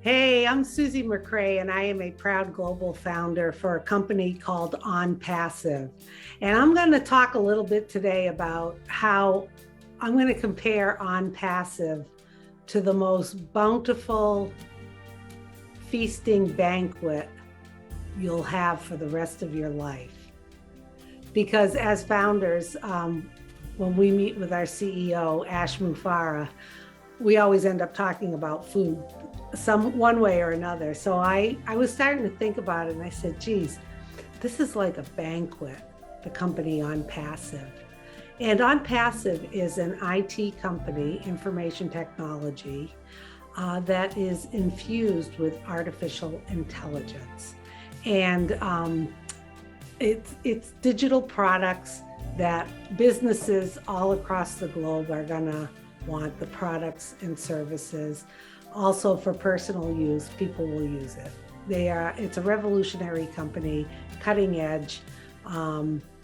Hey, I'm Susie McCrea, and I am a proud global founder for a company called Onpassive. And I'm going to talk a little bit today about how I'm going to compare Onpassive to the most bountiful feasting banquet you'll have for the rest of your life. Because as founders, when we meet with our CEO, Ash Mufarah, we always end up talking about food one way or another. So I was starting to think about it, and I said, geez, this is like a banquet, the company Onpassive. And Onpassive is an IT company, information technology, that is infused with artificial intelligence. And it's digital products that businesses all across the globe are gonna want, the products and services. Also for personal use, people will use it. It's a revolutionary company, cutting edge,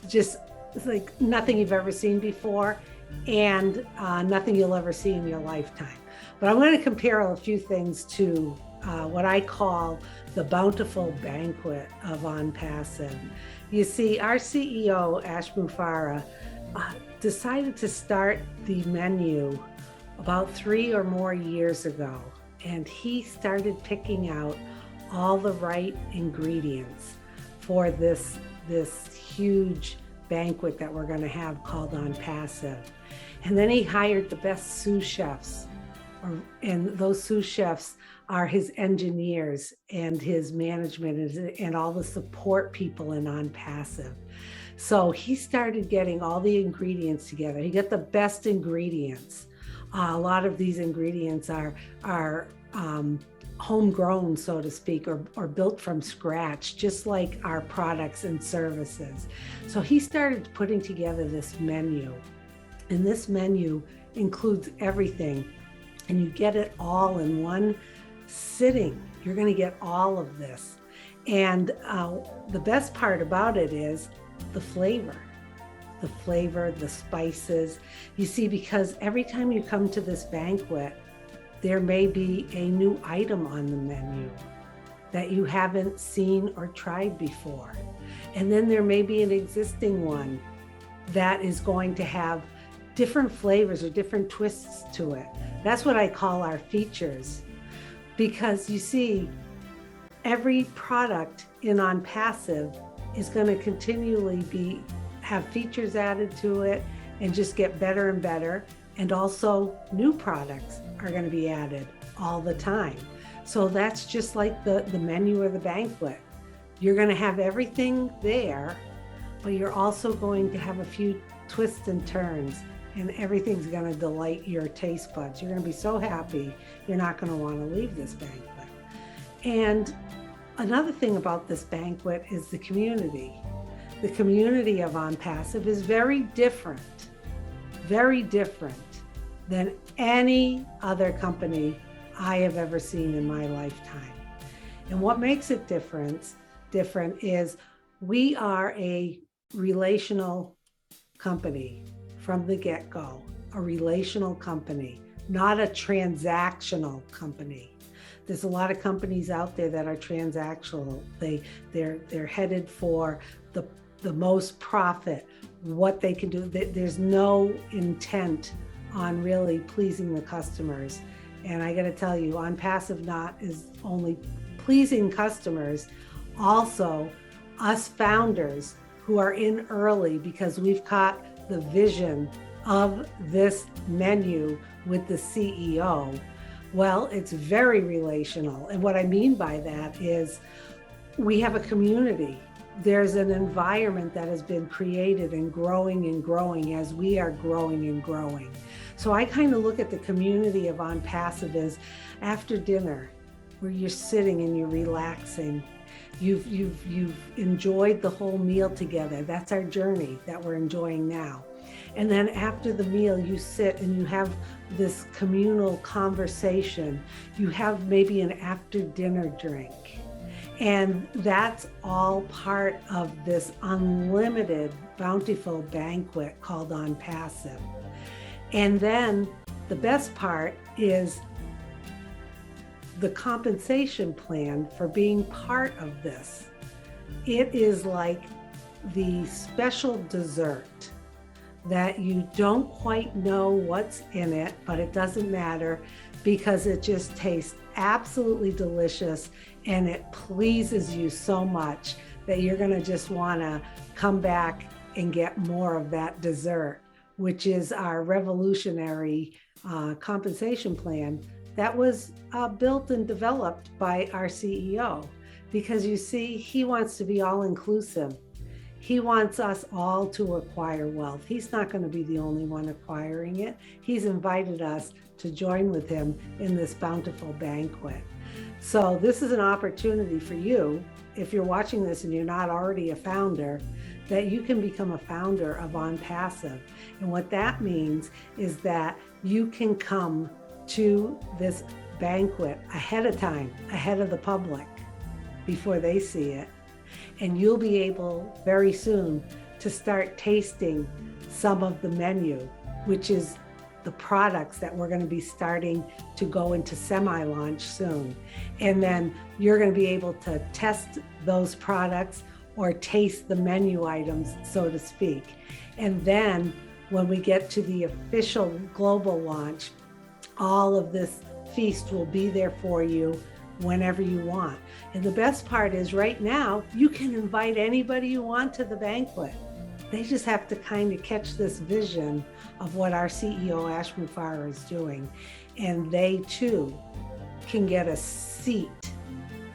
just like nothing you've ever seen before, and nothing you'll ever see in your lifetime. But I'm going to compare a few things to what I call the Bountiful Banquet of Onpassive. You see, our CEO, Ash Mufarah, decided to start the menu about 3 or more years ago. And he started picking out all the right ingredients for this huge banquet that we're going to have called Onpassive. And then he hired the best sous chefs, and those sous chefs are his engineers and his management and all the support people in Onpassive. So he started getting all the ingredients together. He got the best ingredients. A lot of these ingredients are homegrown, so to speak, or built from scratch, just like our products and services. So he started putting together this menu, and this menu includes everything, and you get it all in one sitting. You're going to get all of this. And the best part about it is the flavor, the spices. You see, because every time you come to this banquet, there may be a new item on the menu that you haven't seen or tried before. And then there may be an existing one that is going to have different flavors or different twists to it. That's what I call our features. Because you see, every product in Onpassive is going to continually have features added to it and just get better and better. And also new products are going to be added all the time. So that's just like the menu of the banquet. You're going to have everything there, but you're also going to have a few twists and turns, and everything's going to delight your taste buds. You're going to be so happy, you're not going to want to leave this banquet. And another thing about this banquet is the community. The community of Onpassive is very different than any other company I have ever seen in my lifetime. And what makes it different is we are a relational company from the get-go, a relational company, not a transactional company. There's a lot of companies out there that are transactional. They're headed for the most profit, what they can do. There's no intent on really pleasing the customers. And I got to tell you, Onpassive not is only pleasing customers, also us founders who are in early because we've caught the vision of this menu with the CEO. Well, it's very relational. And what I mean by that is we have a community. There's an environment that has been created and growing as we are growing and growing. So I kind of look at the community of Onpassive as after dinner, where you're sitting and you're relaxing. You've enjoyed the whole meal together. That's our journey that we're enjoying now. And then after the meal, you sit and you have this communal conversation. You have maybe an after dinner drink. And that's all part of this unlimited, bountiful banquet called Onpassive. And then the best part is the compensation plan for being part of this. It is like the special dessert that you don't quite know what's in it, but it doesn't matter because it just tastes absolutely delicious and it pleases you so much that you're going to just want to come back and get more of that dessert, which is our revolutionary compensation plan that was built and developed by our CEO. Because you see, he wants to be all inclusive. He wants us all to acquire wealth. He's not going to be the only one acquiring it. He's invited us to join with him in this bountiful banquet. So this is an opportunity for you, if you're watching this and you're not already a founder, that you can become a founder of Onpassive. And what that means is that you can come to this banquet ahead of time, ahead of the public, before they see it. And you'll be able very soon to start tasting some of the menu, which is the products that we're going to be starting to go into semi-launch soon. And then you're going to be able to test those products or taste the menu items, so to speak. And then when we get to the official global launch, all of this feast will be there for you whenever you want. And the best part is right now, you can invite anybody you want to the banquet. They just have to kind of catch this vision of what our CEO, Ash Mufareh, is doing. And they too can get a seat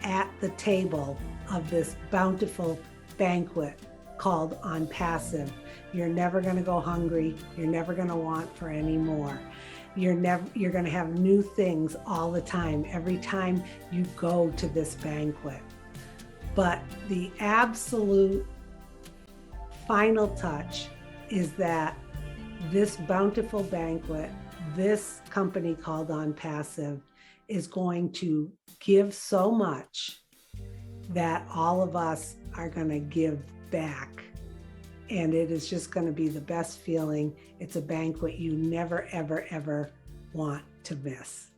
at the table of this bountiful banquet called Onpassive. You're never going to go hungry. You're never going to want for any more. You're going to have new things all the time, every time you go to this banquet. But the absolute final touch is that this bountiful banquet, this company called Onpassive, is going to give so much that all of us are going to give back. And it is just going to be the best feeling. It's a banquet you never, ever, ever want to miss.